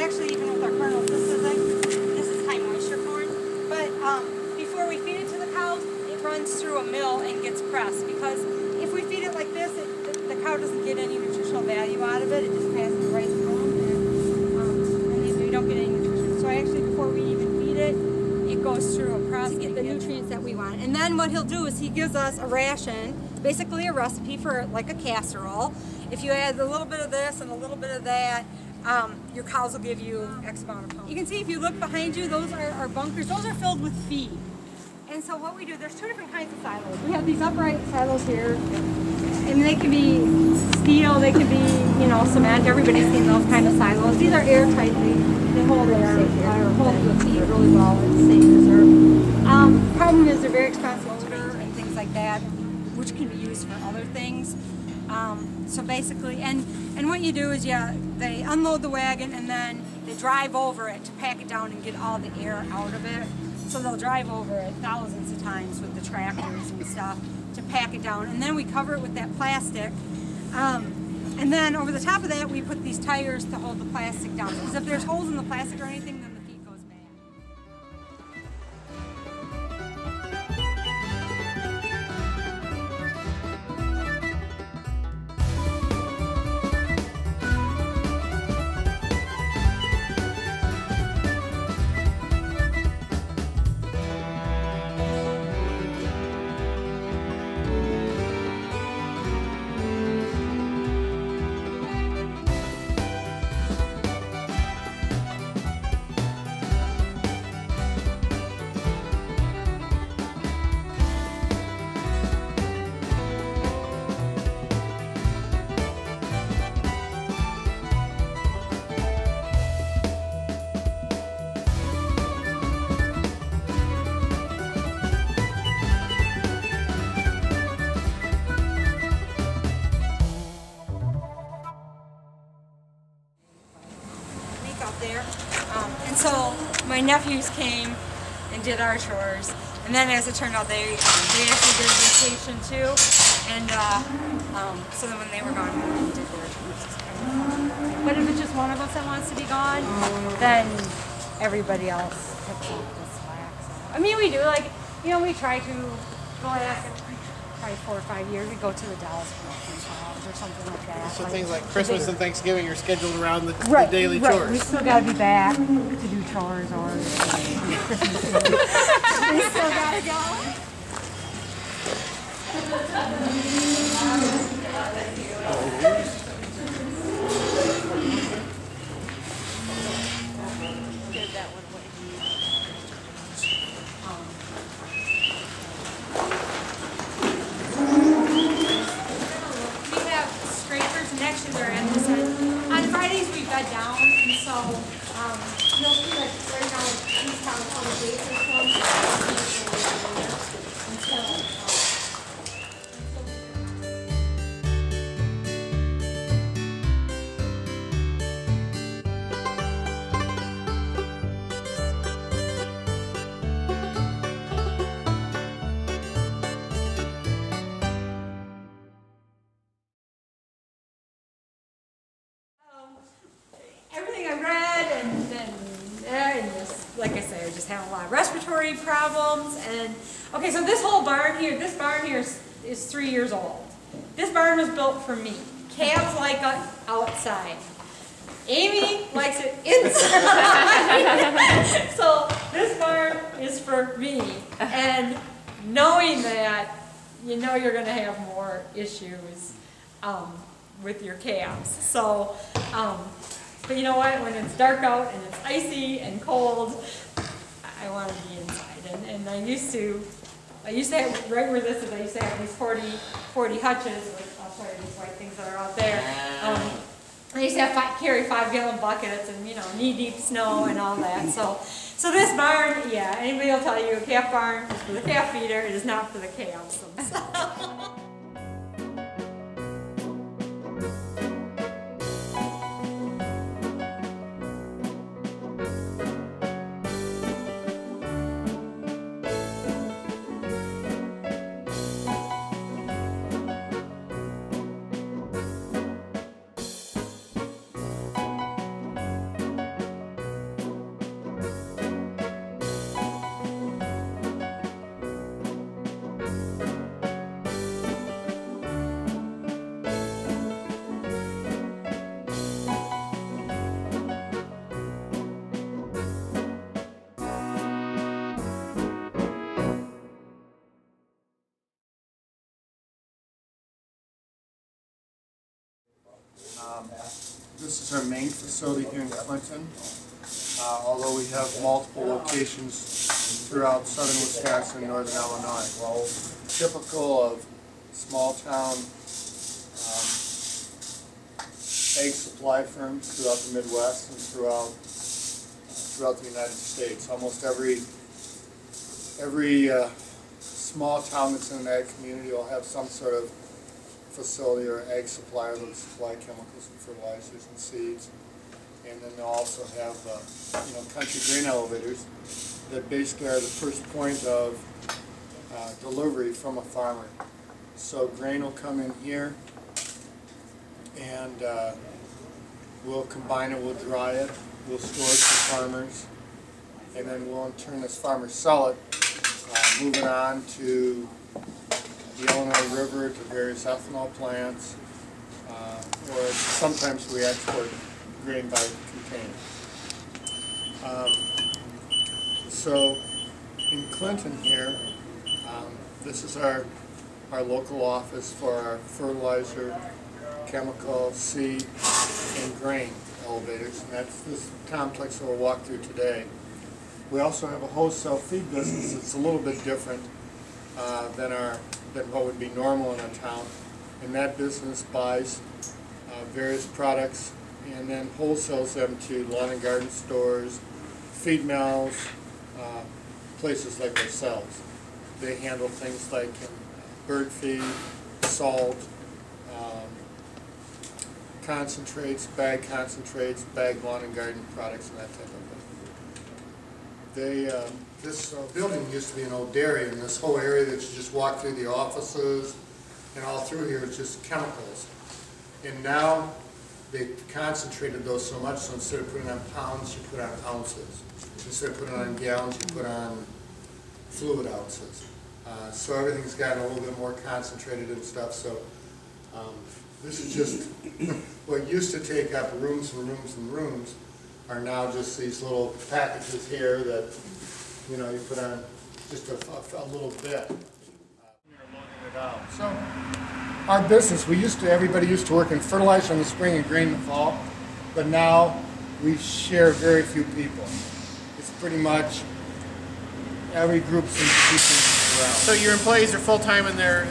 actually, even with our kernels, this is high moisture corn. But before we feed it to the cows, it runs through a mill and gets pressed. Because if we feed it like this, the cow doesn't get any nutritional value out of it. It just passes right through them, and we don't get any nutrition. So actually, before we even feed it, it goes through a press to get the nutrients that we want. And then what he'll do is he gives us a ration, basically a recipe for like a casserole. If you add a little bit of this and a little bit of that, your cows will give you X amount of pounds. You can see if you look behind you, those are our bunkers. Those are filled with feed. And so what we do, there's two different kinds of silos. We have these upright silos here, and they can be steel, they can be, you know, cement. Everybody's seen those kind of silos. These are airtight. They hold air, hold the feed really well. It's safe preserved. Problem is they're very expensive to maintain and things like that, which can be used for other things. So basically, and what you do is, they unload the wagon and then they drive over it to pack it down and get all the air out of it. So they'll drive over it thousands of times with the tractors and stuff to pack it down. And then we cover it with that plastic. And then over the top of that, we put these tires to hold the plastic down. Because if there's holes in the plastic or anything, then the feed goes bad. There. And so my nephews came and did our chores, and then as it turned out they actually did vacation too, and so then when they were gone we did their chores. But if it's just one of us that wants to be gone, then everybody else picks up the slack. So, I mean, we do, like, you know, we try to go after probably 4 or 5 years, we go to the Dallas or something like that. So like, things like Christmas and Thanksgiving are scheduled around the daily chores. We still got to be back to do chores or Christmas. We still got to go. On Fridays we bed down, and so you'll see like right now these cows on the base everything I read, and just, like I say, I just have a lot of respiratory problems. And okay, so this whole barn here, is 3 years old. This barn was built for me. Calves like it outside. Amy likes it inside. So this barn is for me. And knowing that, you know you're going to have more issues with your calves. So. But you know what, when it's dark out and it's icy and cold, I want to be inside. And I used to have, right where this is, I used to have these 40 hutches, which I'll show you these white things that are out there. I used to have carry 5-gallon buckets and, you know, knee-deep snow and all that. So this barn, yeah, anybody will tell you a calf barn is for the calf feeder, it is not for the calves themselves. This is our main facility here in Clinton, although we have multiple locations throughout southern Wisconsin and northern Illinois. Typical of small town egg supply firms throughout the Midwest and throughout the United States. Almost every small town that's in an egg community will have some sort of facility or egg supplier that will supply chemicals and fertilizers and seeds. And then they'll also have country grain elevators that basically are the first point of delivery from a farmer. So grain will come in here, and we'll combine it, we'll dry it, we'll store it for farmers, and then we'll in turn, as farmers sell it, move it on to the Illinois River, to various ethanol plants, or sometimes we export grain by container. So in Clinton here, this is our local office for our fertilizer, chemical, seed, and grain elevators. And that's this complex that we'll walk through today. We also have a wholesale feed business that's a little bit different than what would be normal in a town. And that business buys various products and then wholesales them to lawn and garden stores, feed mills, places like ourselves. They handle things like bird feed, salt, concentrates, bag lawn and garden products, and that type of thing. This building used to be an old dairy, and this whole area that you just walk through, the offices and all through here, is just chemicals. And now they concentrated those so much, so instead of putting on pounds, you put on ounces. Instead of putting on gallons, you put on fluid ounces. So everything's gotten a little bit more concentrated and stuff. So this is just what used to take up rooms and rooms and rooms are now just these little packages here that you put on just a little bit. You're loading it out. So our business, everybody used to work in fertilizer in the spring and grain in the fall, but now we share very few people. It's pretty much every group's institution around. So your employees are full-time and you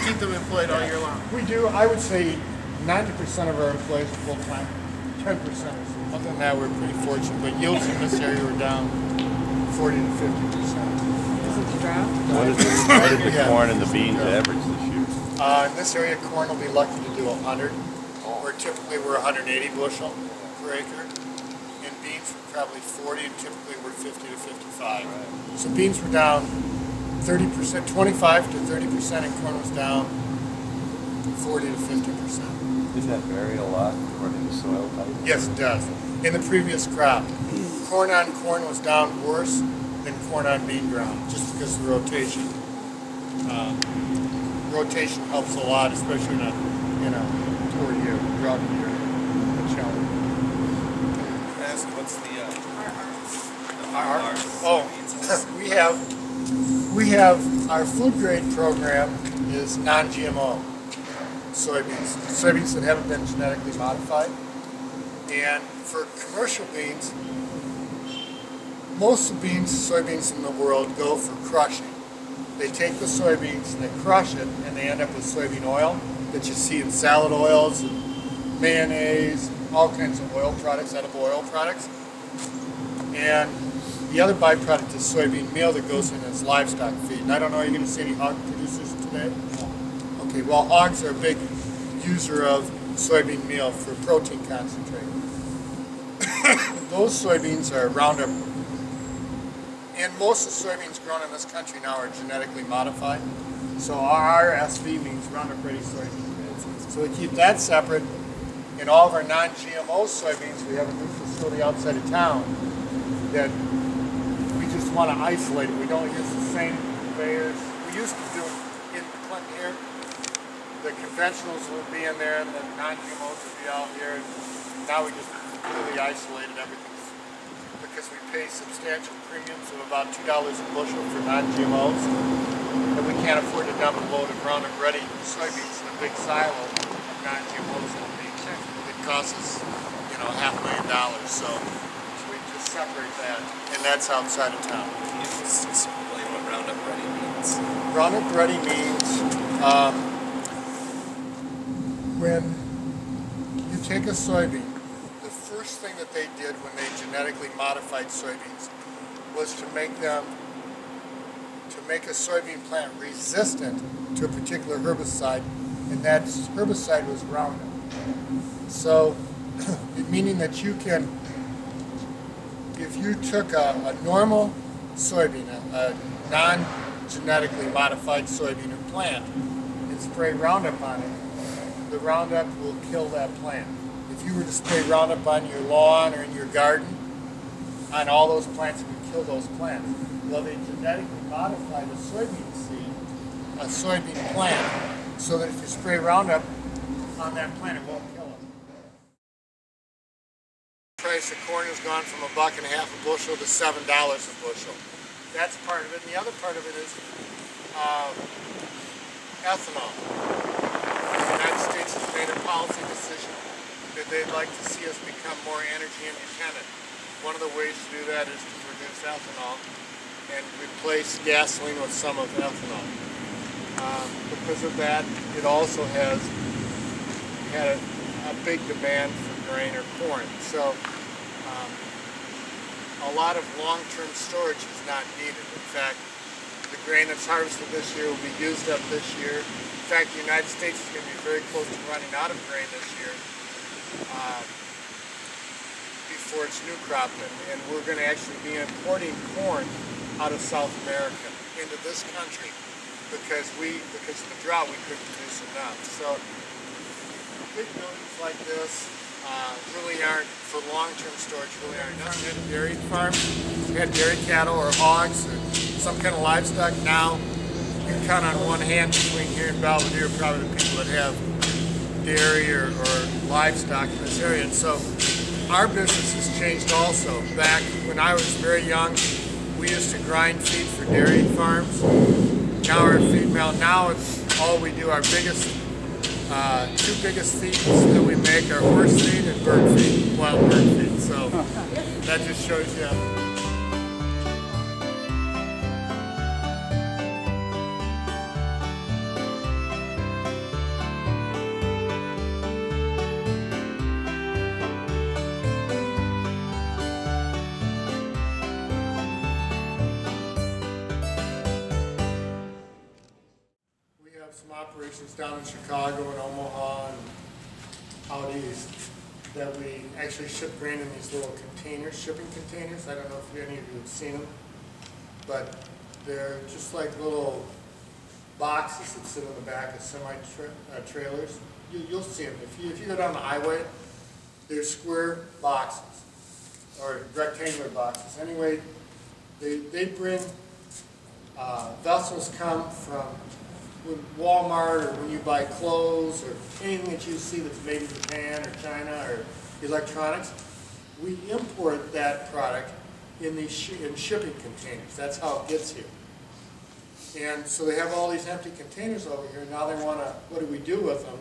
keep them employed all year long? We do. I would say 90% of our employees are full-time, 10% or so. Other than that, we're pretty fortunate, but yields in this area are down 40 to 50%. Does it drop? What did the corn and the beans average this year? In this area, corn will be lucky to do 100, where typically we're 180 bushel per acre. And beans were probably 40, and typically we're 50 to 55. Right. So beans were down 30%, 25 to 30%, and corn was down 40 to 50%. Doesn't that vary a lot according to soil type? Yes, it does. In the previous crop, corn on corn was down worse than corn on bean ground, just because of the rotation. Rotation helps a lot, especially in a poor year, drought year, a challenge. Can I ask what's the we have our food grade program is non-GMO soybeans that haven't been genetically modified. And for commercial beans, most of the soybeans in the world go for crushing. They take the soybeans and they crush it, and they end up with soybean oil that you see in salad oils and mayonnaise, all kinds of oil products, edible oil products. And the other byproduct is soybean meal that goes in as livestock feed. And I don't know, are you going to see any hog producers today? Okay, well, hogs are a big user of soybean meal for protein concentrate. Those soybeans are Roundup, and most of the soybeans grown in this country now are genetically modified. So our RSV means Roundup Ready soybeans. So we keep that separate. In all of our non-GMO soybeans, we have a new facility outside of town that we just want to isolate it. We don't use the same conveyors. We used to do it in Clinton here. The conventionals would be in there and the non-GMOs would be out here. And now we just completely isolated everything because we pay substantial premiums of about $2 a bushel for non-GMOs. And we can't afford to dump a load of Roundup Ready soybeans in a big silo of non-GMOs on the beach. It costs us, you know, $500,000. So we just separate that, and that's outside of town. Can you just explain what Roundup Ready means? Roundup Ready means when you take a soybean, the first thing that they did when they genetically modified soybeans was to make a soybean plant resistant to a particular herbicide, and that herbicide was Roundup. So, meaning that you can, if you took a normal soybean, a non-genetically modified soybean or plant, and spray Roundup on it, the Roundup will kill that plant. If you were to spray Roundup on your lawn or in your garden, on all those plants, it would kill those plants. Well, they genetically modified a soybean seed, a soybean plant, so that if you spray Roundup on that plant, it won't kill it. The price of corn has gone from $1.50 a bushel to $7 a bushel. That's part of it. And the other part of it is ethanol. The United States has made a policy decision that they'd like to see us become more energy independent. One of the ways to do that is to produce ethanol and replace gasoline with some of ethanol. Because of that, it also has had a big demand for grain or corn. So a lot of long-term storage is not needed. In fact, the grain that's harvested this year will be used up this year. In fact, the United States is going to be very close to running out of grain this year before its new crop, and we're going to actually be importing corn out of South America into this country because of the drought we couldn't produce enough. So big buildings like this really aren't, for long-term storage, really aren't. If you had a dairy farm, if you had dairy cattle or hogs or some kind of livestock, now you can count on one hand between here and Belvedere probably the people that have dairy or livestock in this area. And so our business has changed also. Back when I was very young, we used to grind feed for dairy farms. Now our feed mill, now it's all we do. Our biggest, two biggest feeds that we make are horse feed and bird feed, wild bird feed. So that just shows you. Some operations down in Chicago and Omaha and out east that we actually ship grain in these little containers, shipping containers. I don't know if any of you have seen them, but they're just like little boxes that sit on the back of semi-trailers. You'll see them. If you go down the highway, they're square boxes or rectangular boxes. Anyway, they bring, vessels come from Walmart or when you buy clothes or anything that you see that's made in Japan or China or electronics, we import that product in these shipping containers. That's how it gets here. And so they have all these empty containers over here. Now they want to, what do we do with them?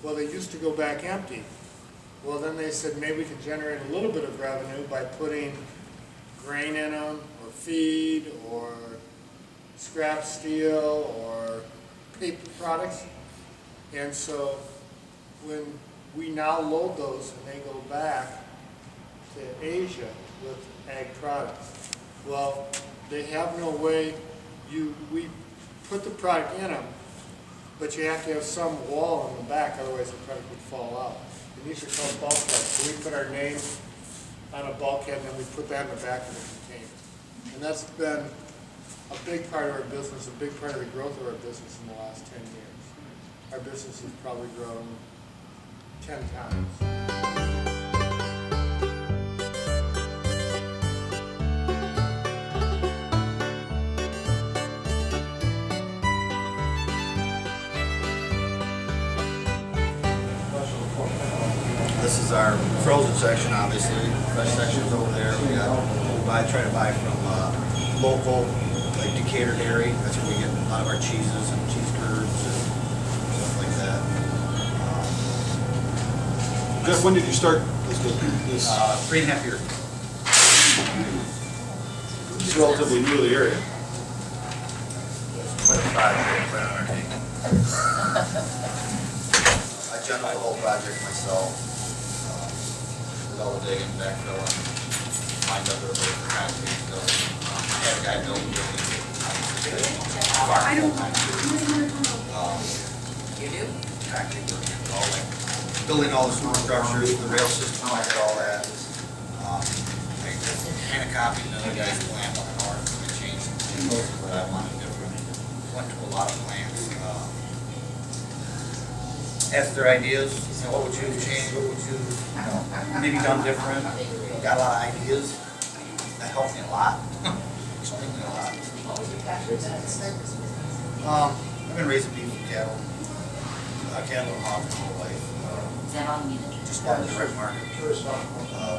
Well, they used to go back empty. Well, then they said maybe we could generate a little bit of revenue by putting grain in them or feed or scrap steel or paper products. And so when we now load those and they go back to Asia with ag products, well, they have no way, we put the product in them, but you have to have some wall in the back, otherwise the product would fall out. And these are called bulkheads. So we put our name on a bulkhead and then we put that in the back of the container. And that's been a big part of our business, a big part of the growth of our business in the last 10 years. Our business has probably grown 10 times. This is our frozen section, obviously. Fresh section's over there. We try to buy from local, like Decatur dairy. That's where we get a lot of our cheeses and cheese curds and stuff like that. Jeff, when did you start this? 3.5 years. It's relatively new to the area. Quite a project, quite an undertaking. I generate the whole project myself. Did all the digging, backfilling, lined up the concrete. I had a guy build the building. You do? Concrete work, all that. Building all the sewer structures, the rail system, I did all that. I kind of copied another guy's plan on the north, and I changed what I wanted different. Went to a lot of plans. Asked their ideas, you know, what would you change, what would you, maybe done different. Got a lot of ideas. That helped me a lot. Extremely a lot. I've been raising beef and cattle. Cattle and hogs my whole life. Is that all you need? Just wanted the right market. I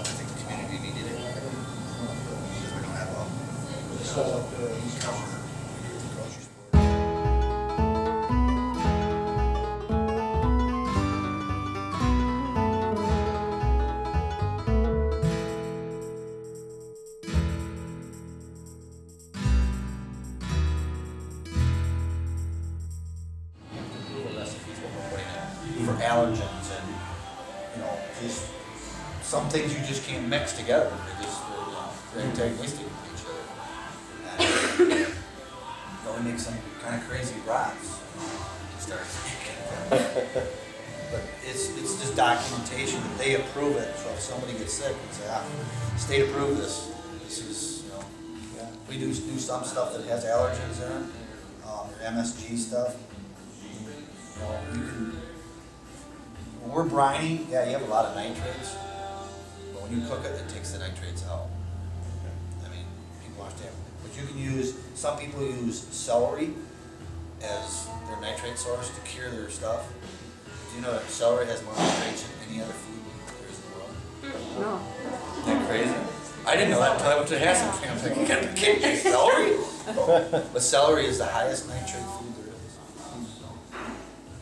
think the community needed it. Because we don't have a cover. Grocery store. For allergens and, you know, just some things you just can't mix together. They just, they're antagonistic with each other. And, you know, we make some kind of crazy rots. But it's just documentation that they approve it. So if somebody gets sick, and say, state approved this. This is, you know, we do some stuff that has allergens in it, MSG stuff. You know, you can. When we're brining, yeah, you have a lot of nitrates, but when you cook it, it takes the nitrates out. I mean, people understand. But you can use, some people use celery as their nitrate source to cure their stuff. Do you know that celery has more nitrates than any other food there is in the world? No. Isn't that crazy? I didn't know that until I went to Hassan. I was like, you can't use celery? But celery is the highest nitrate food there is.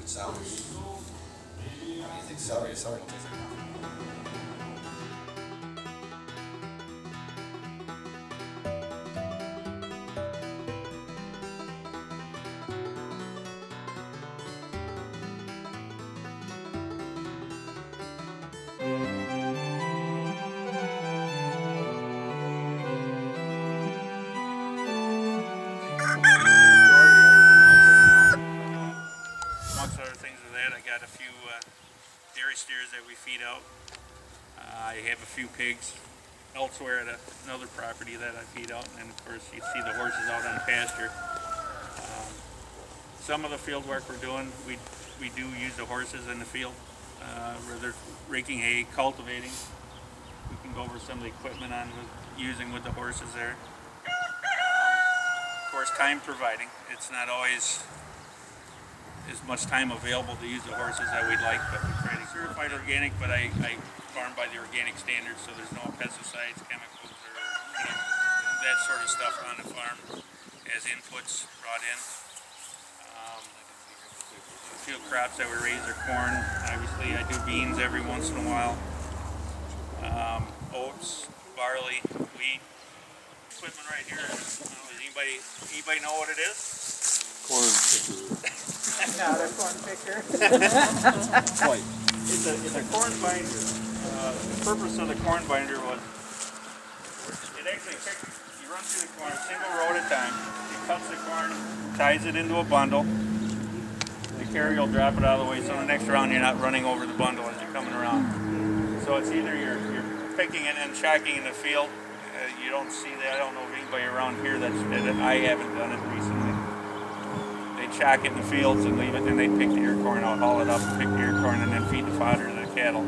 It sounds. Celery tastes like amongst other things with that, I got a few dairy steers that we feed out. I have a few pigs elsewhere at another property that I feed out, and of course you see the horses out on pasture. Some of the field work we're doing, we do use the horses in the field, where they're raking hay, cultivating. We can go over some of the equipment using with the horses there. Of course, time providing. It's not always as much time available to use the horses that we'd like, but we try to certified organic, but I farm by the organic standards, so there's no pesticides, chemicals, or that sort of stuff on the farm as inputs brought in. A few crops that we raise are corn. Obviously, I do beans every once in a while. Oats, barley, wheat. Equipment right here. Does anybody know what it is? Corn picker. Not a corn picker. Quite. It's a corn binder. The purpose of the corn binder was it actually you run through the corn single row at a time. It cuts the corn, ties it into a bundle. The carrier will drop it out of the way, so the next round you're not running over the bundle as you're coming around. So it's either you're picking it and shocking in the field. You don't see that. I don't know of anybody around here that I haven't done it recently. They chock it in the fields and leave it, and they pick the ear corn out, haul it up, pick the ear corn, and then feed the fodder to the cattle.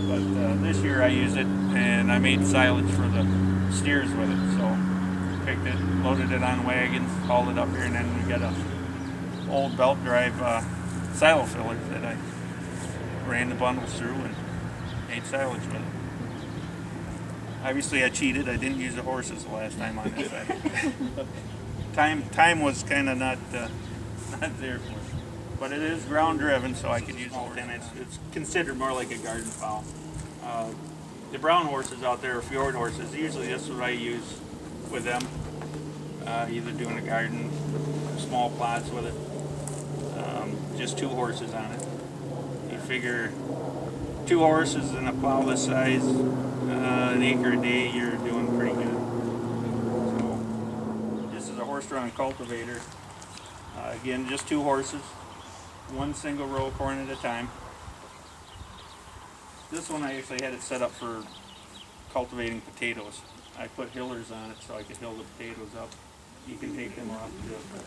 But this year I used it, and I made silage for the steers with it. So picked it, loaded it on wagons, hauled it up here, and then we got a old belt drive silo filler that I ran the bundles through and made silage with it. Obviously I cheated. I didn't use the horses the last time on this. Time was kind of not there for me. but it is ground driven, so I could use both, and it's considered more like a garden fowl. The brown horses out there are fjord horses. Usually this is what I use with them, either doing a garden, small plots with it. Just 2 horses on it. You figure 2 horses in a plow this size, an acre a day, you're doing pretty good. So this is a horse-drawn cultivator. Again, just 2 horses, 1 single row of corn at a time. This one I actually had it set up for cultivating potatoes. I put hillers on it so I could hill the potatoes up. You can take them off too, but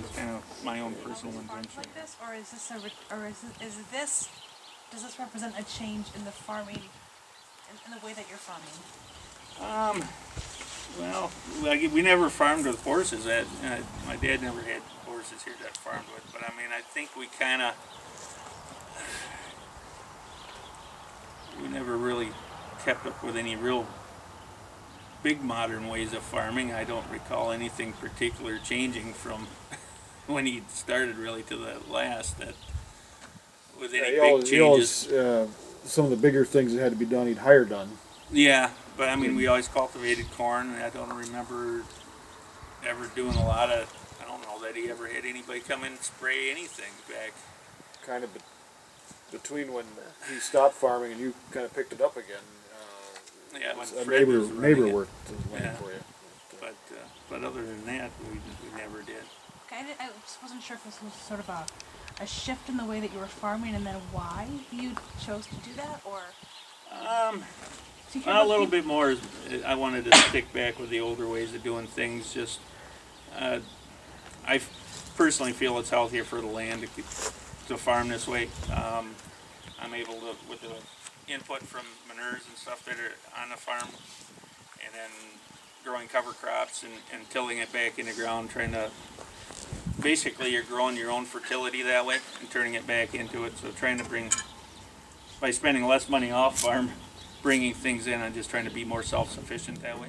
it's kind of my own personal invention. Like this, or is this does this represent a change in the farming, in the way that you're farming? Well, we never farmed with horses. My dad never had horses here that farmed with, but I mean, I think we never really kept up with any real big modern ways of farming. I don't recall anything particular changing from when he started really to the last that with any big changes. Some of the bigger things that had to be done, he'd hire done. Yeah, but I mean, we always cultivated corn, and I don't remember ever doing a lot of, I don't know that he ever had anybody come in and spray anything back. Kind of between when he stopped farming and you kind of picked it up again. Yeah, when a Fred was neighbor running worked the land for you. But other than that, we never did. Okay, I just wasn't sure if this was sort of a shift in the way that you were farming, and then why you chose to do that, or? A little bit more. I wanted to stick back with the older ways of doing things. Just, I personally feel it's healthier for the land to farm this way. I'm able to, with the input from manures and stuff that are on the farm, and then growing cover crops and tilling it back in the ground, trying to, basically you're growing your own fertility that way and turning it back into it. So trying to bring, by spending less money off farm, bringing things in, I'm just trying to be more self-sufficient that way.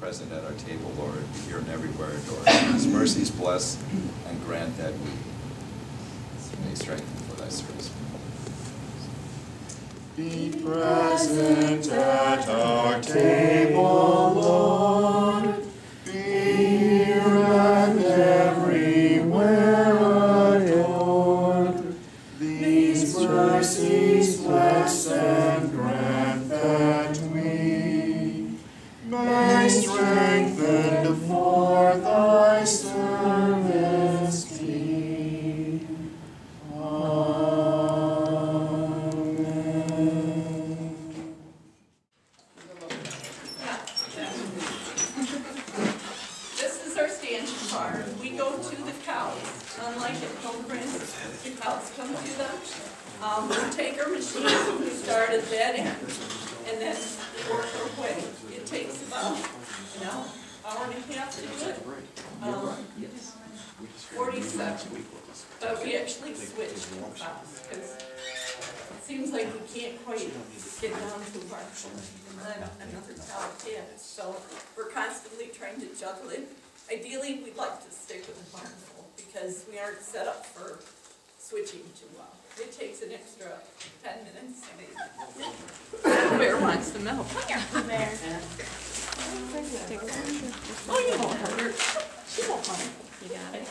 Present at our table, Lord, here and everywhere, Lord. His mercies bless and grant that we may strengthen for thy service. Be present at our table, Lord. Be here and everywhere adored. These mercies bless and grant that we may strengthened for thy service be. Amen. This is our stanchion farm. We go to the cows. Unlike at Pilgrims, the cows come to them. We take our machines, we start at that end, and then we work our way. It takes about hour and a half to do it. 47. But we actually switch cows because it seems like we can't quite get down to Marshall and then another cow kid. So we're constantly trying to juggle it. Ideally, we'd like to stick with the barn fold because we aren't set up for switching too well. It takes an extra 10 minutes. Bear wants the milk. Come here, Bear. Oh, you won't hurt her. She won't mind. You got it.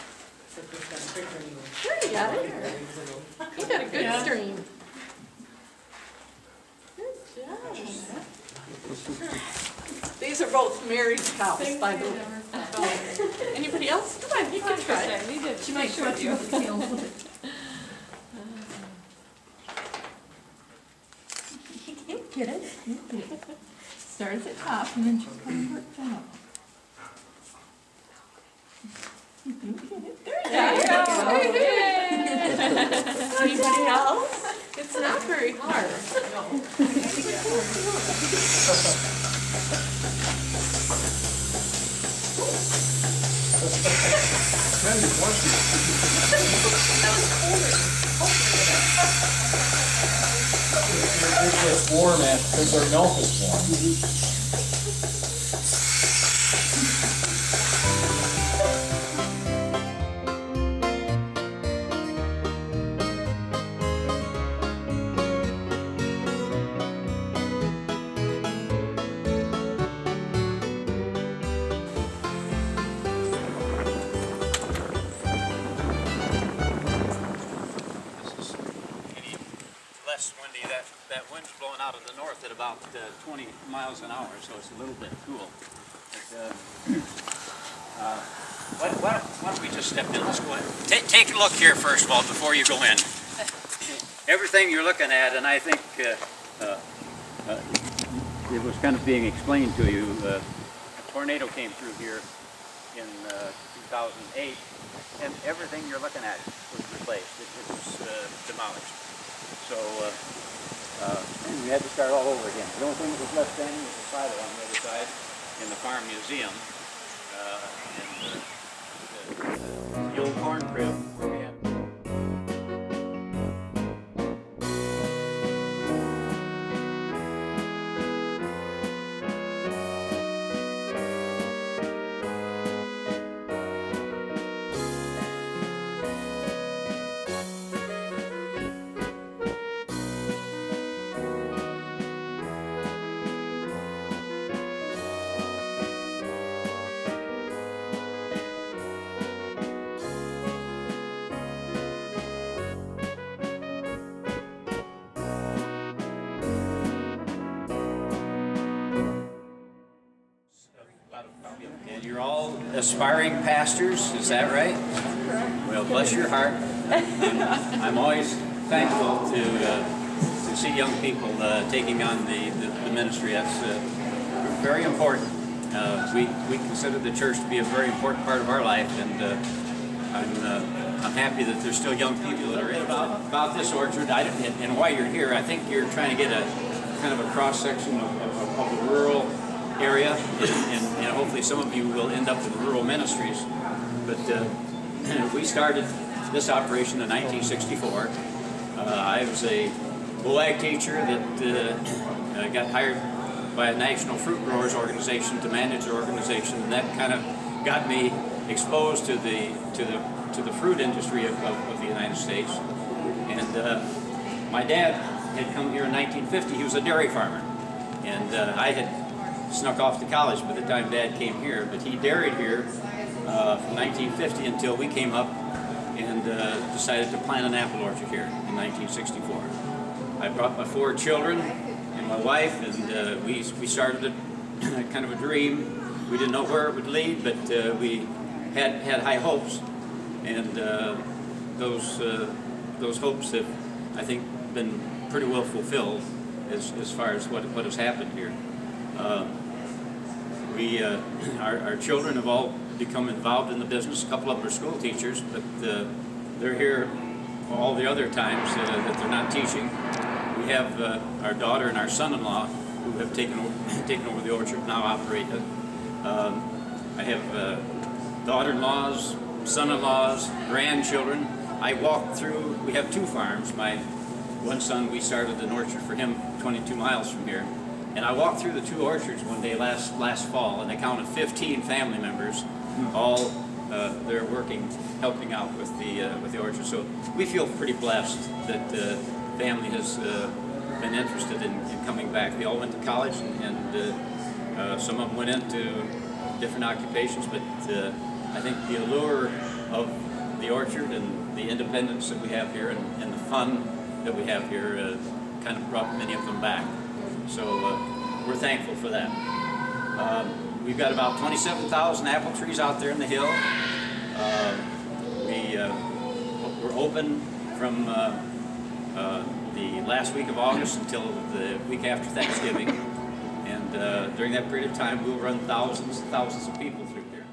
Sure, you got it. You got a good stream. are both married cows, by the way. Anybody else? Come on, you can try. She might clutch you with the tail a little bit. You get it. You get it. Starts at top and then just kind of works down. There you go. Anybody else? It's not very hard. It's warm because our milk is warm. Less windy. That wind's blowing out of the north at about 20 miles an hour, so it's a little bit cool. But, why don't we just step in? Let's go ahead. Take a look here first of all before you go in. Everything you're looking at, and I think it was kind of being explained to you. A tornado came through here in 2008, and everything you're looking at was replaced. It was demolished. So we had to start all over again. The only thing that was left standing was the silo on the other side in the farm museum. And the old corn crib where we had. And you're all aspiring pastors, is that right? Well, bless your heart. I'm always thankful to see young people taking on the ministry. That's very important. We consider the church to be a very important part of our life, and I'm happy that there's still young people that are in about this orchard. And while you're here, I think you're trying to get a kind of a cross-section of the rural area, and hopefully some of you will end up in rural ministries. But we started this operation in 1964. I was a BOAG teacher that got hired by a national fruit growers organization to manage their organization, and that kind of got me exposed to the fruit industry of the United States. And my dad had come here in 1950. He was a dairy farmer, and I had snuck off to college by the time Dad came here, but he dairied here from 1950 until we came up and decided to plant an apple orchard here in 1964. I brought my 4 children and my wife, and we started a kind of a dream. We didn't know where it would lead, but we had high hopes, and those hopes have, I think, been pretty well fulfilled as far as what has happened here. Our children have all become involved in the business. A couple of them are school teachers, but they're here all the other times that they're not teaching. We have our daughter and our son-in-law who have taken over the orchard, now operate it. I have daughter-in-laws, son-in-laws, grandchildren. I walk through, we have 2 farms. My one son, we started an orchard for him 22 miles from here. And I walked through the 2 orchards one day last fall, and I counted 15 family members, all they're working, helping out with the orchard. So we feel pretty blessed that family has been interested in coming back. They all went to college, and some of them went into different occupations, but I think the allure of the orchard and the independence that we have here and the fun that we have here kind of brought many of them back. So we're thankful for that. We've got about 27,000 apple trees out there in the hill. We're open from the last week of August until the week after Thanksgiving. And during that period of time, we'll run thousands and thousands of people through here.